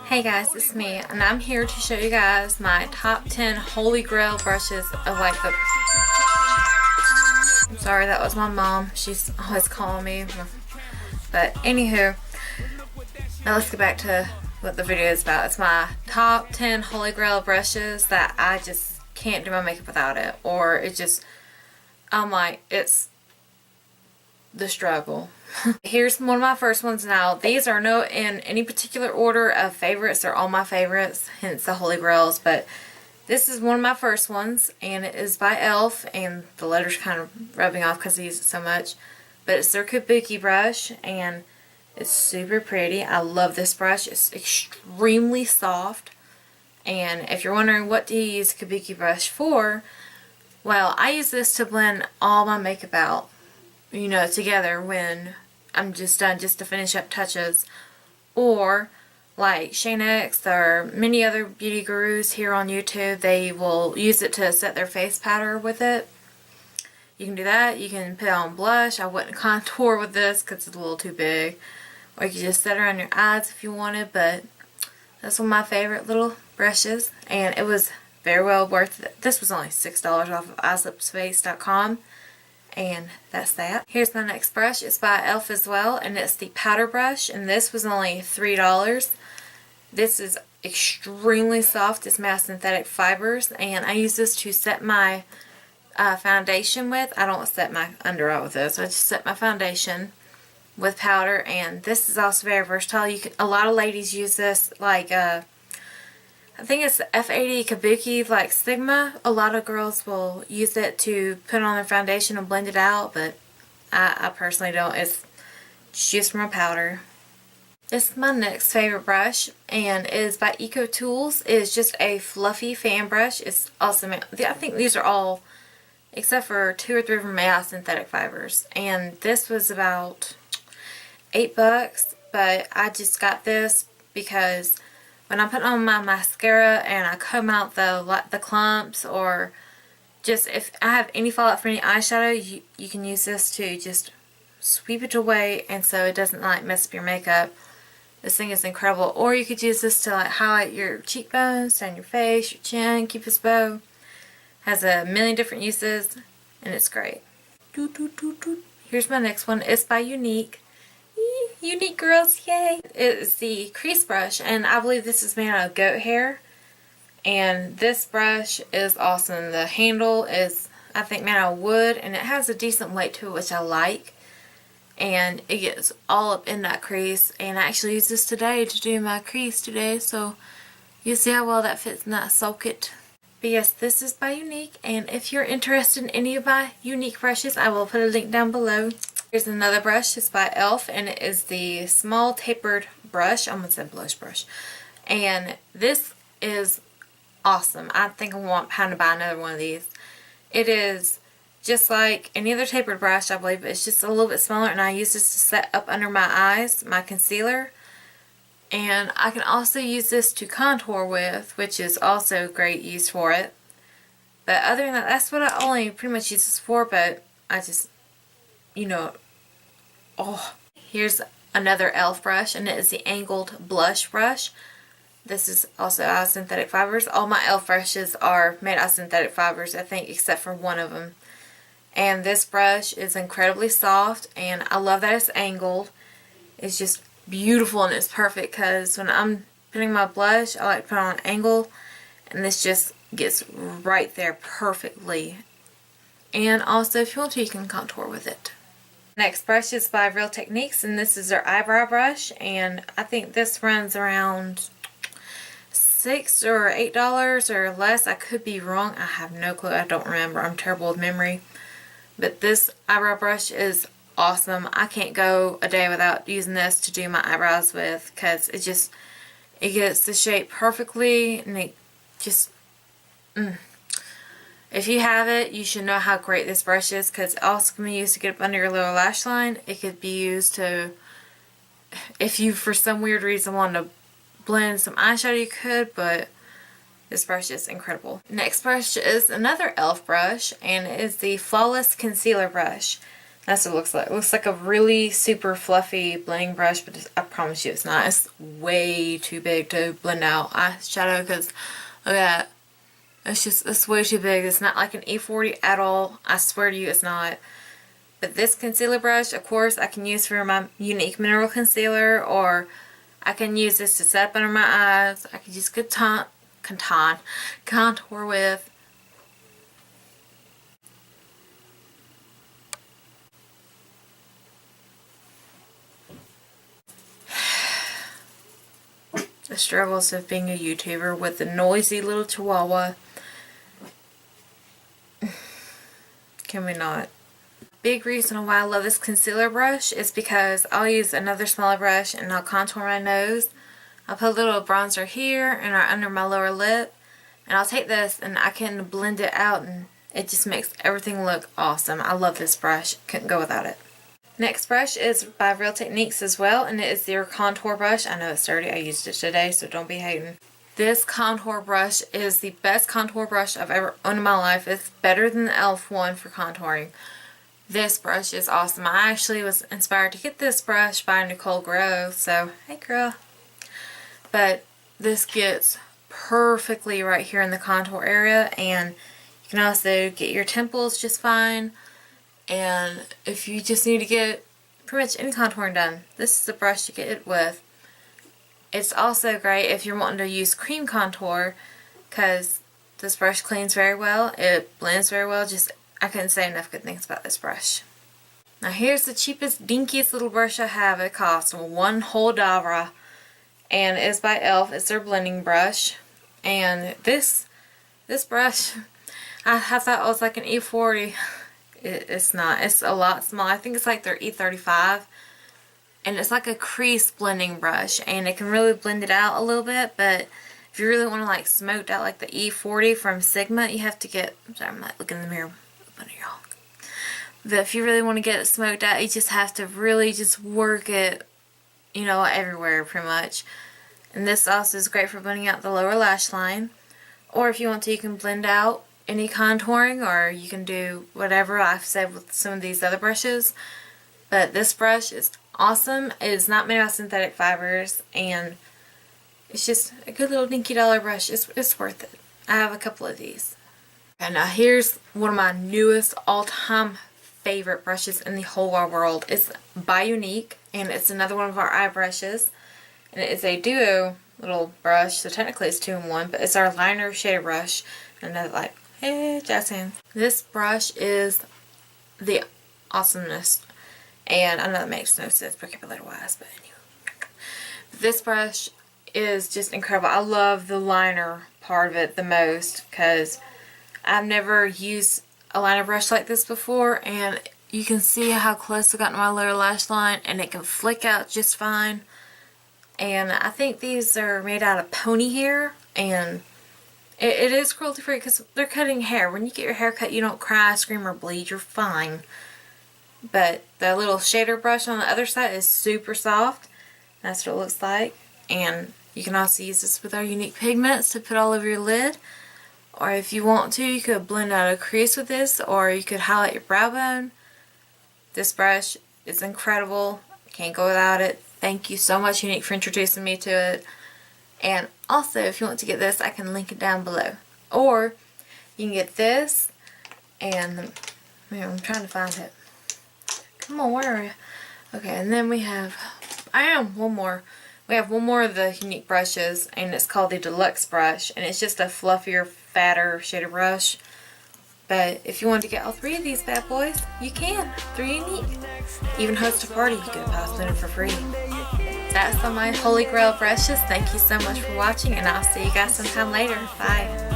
Hey guys, it's me, and I'm here to show you guys my top 10 Holy Grail brushes of like the... I'm sorry, that was my mom. She's always calling me. But anywho, now let's get back to what the video is about. It's my top 10 Holy Grail brushes that I just can't do my makeup without it. Or it just, I'm like, it's the struggle. Here's one of my first ones now. These are no in any particular order of favorites. They're all my favorites, hence the Holy Grails. But this is one of my first ones, and it is by e.l.f. And the letter's kind of rubbing off because I use it so much. But it's their Kabuki brush, and it's super pretty. I love this brush. It's extremely soft. And if you're wondering what to use a Kabuki brush for, well, I use this to blend all my makeup out, you know, together when I'm just done, just to finish up touches. Or like Younique or many other beauty gurus here on YouTube, they will use it to set their face powder with it. You can do that. You can put on blush. I wouldn't contour with this because it's a little too big. Or you can just set it around your eyes if you wanted. But that's one of my favorite little brushes, and it was very well worth it. This was only $6 off of islipspace.com. And that's that. Here's my next brush. It's by e.l.f. as well, and it's the powder brush, and this was only $3. This is extremely soft. It's made of synthetic fibers, and I use this to set my foundation with. I don't set my under eye with this. I just set my foundation with powder, and this is also very versatile. You can, a lot of ladies use this, like I think it's F80 Kabuki, like Sigma. A lot of girls will use it to put on their foundation and blend it out, but I personally don't. It's just from a powder. This is my next favorite brush, and it is by Eco Tools. It is just a fluffy fan brush. It's awesome. I think these are all, except for 2 or 3 of them, made out of synthetic fibers. And this was about $8, but I just got this because when I put on my mascara and I comb out the clumps, or just if I have any fallout for any eyeshadow, you can use this to just sweep it away, and so it doesn't like mess up your makeup. This thing is incredible. Or you could use this to like highlight your cheekbones, on your face, your chin, cupid's bow. Has a million different uses, and it's great. Here's my next one. It's by Younique. Younique girls, yay! It's the crease brush, and I believe this is made out of goat hair. And this brush is awesome. The handle is, I think, made out of wood, and it has a decent weight to it, which I like. And it gets all up in that crease. And I actually used this today to do my crease today, so you see how well that fits in that socket. But yes, this is by Younique, and if you're interested in any of my Younique brushes, I will put a link down below. Here's another brush. It's by e.l.f. and it is the small tapered brush. I'm going to say blush brush. And this is awesome. I think I want to buy another one of these. It is just like any other tapered brush, I believe, but it's just a little bit smaller, and I use this to set up under my eyes, my concealer. And I can also use this to contour with, which is also great use for it. But other than that, that's what I only pretty much use this for, but I just, you know, oh. Here's another e.l.f. brush, and it is the angled blush brush. This is also out of synthetic fibers. All my e.l.f. brushes are made out of synthetic fibers, I think, except for one of them. And this brush is incredibly soft, and I love that it's angled. It's just beautiful, and it's perfect because when I'm putting my blush, I like to put on an angle, and this just gets right there perfectly. And also, if you want to, you can contour with it. Next brush is by Real Techniques, and this is their eyebrow brush, and I think this runs around $6 or $8 or less. I could be wrong. I have no clue. I don't remember. I'm terrible with memory. But this eyebrow brush is awesome. I can't go a day without using this to do my eyebrows with, because it gets the shape perfectly, and it just If you have it, you should know how great this brush is, because it also can be used to get up under your lower lash line. It could be used to, if you for some weird reason want to blend some eyeshadow, you could, but this brush is incredible. Next brush is another e.l.f. brush, and it is the Flawless Concealer Brush. That's what it looks like. It looks like a really super fluffy blending brush, but I promise you it's not. It's way too big to blend out eyeshadow because look at that. It's way too big. It's not like an E40 at all. I swear to you it's not. But this concealer brush, of course, I can use for my Younique Mineral Concealer, or I can use this to set up under my eyes. I can just contour with. The struggles of being a YouTuber with a noisy little chihuahua. Can we not? Big reason why I love this concealer brush is because I'll use another smaller brush and I'll contour my nose. I'll put a little bronzer here and under my lower lip, and I'll take this and I can blend it out, and it just makes everything look awesome. I love this brush. Couldn't go without it. Next brush is by Real Techniques as well, and it is their contour brush. I know it's dirty. I used it today, so don't be hating. This contour brush is the best contour brush I've ever owned in my life. It's better than the e.l.f. one for contouring. This brush is awesome. I actually was inspired to get this brush by Nicole Grove, so hey girl. But this gets perfectly right here in the contour area, and you can also get your temples just fine. And if you just need to get pretty much any contouring done, this is the brush to get it with. It's also great if you're wanting to use cream contour, because this brush cleans very well. It blends very well. I couldn't say enough good things about this brush. Now here's the cheapest, dinkiest little brush I have. It costs $1 and it's by e.l.f. It's their blending brush. And this brush, I thought it was like an E40. It's not. It's a lot smaller. I think it's like their E35. And it's like a crease blending brush, and it can really blend it out a little bit, but if you really want to like smoked out like the E40 from Sigma, you have to get, I'm sorry, I'm not looking in the mirror. But if you really want to get it smoked out, you just have to really just work it, you know, everywhere pretty much. And this also is great for blending out the lower lash line. Or if you want to, you can blend out any contouring, or you can do whatever I've said with some of these other brushes. But this brush is awesome. It is not made out of synthetic fibers, and it's just a good little dinky dollar brush. It's worth it. I have a couple of these. And now here's one of my newest all-time favorite brushes in the whole wide world. It's by Younique, and it's another one of our eye brushes. And it is a duo little brush, so technically it's 2 in 1, but it's our liner shader brush. And another like, hey, jazz hands. This brush is the awesomeness. And I know that makes no sense vocabulary wise, but anyway. This brush is just incredible. I love the liner part of it the most, because I've never used a liner brush like this before, and you can see how close I got to my lower lash line, and it can flick out just fine. And I think these are made out of pony hair, and it is cruelty free because they're cutting hair. When you get your hair cut, you don't cry, scream, or bleed. You're fine. But the little shader brush on the other side is super soft. That's what it looks like. And you can also use this with our Younique pigments to put all over your lid. Or if you want to, you could blend out a crease with this, or you could highlight your brow bone. This brush is incredible. Can't go without it. Thank you so much, Younique, for introducing me to it. And also, if you want to get this, I can link it down below. Or you can get this, and I'm trying to find it. Come on, where are you? Okay, and then we have, one more. We have one more of the Younique brushes, and it's called the Deluxe brush, and it's just a fluffier, fatter shader brush. But if you want to get all 3 of these bad boys, you can. 3 Younique. Even host a party, you can possibly win for free. That's all my Holy Grail brushes. Thank you so much for watching, and I'll see you guys sometime later. Bye.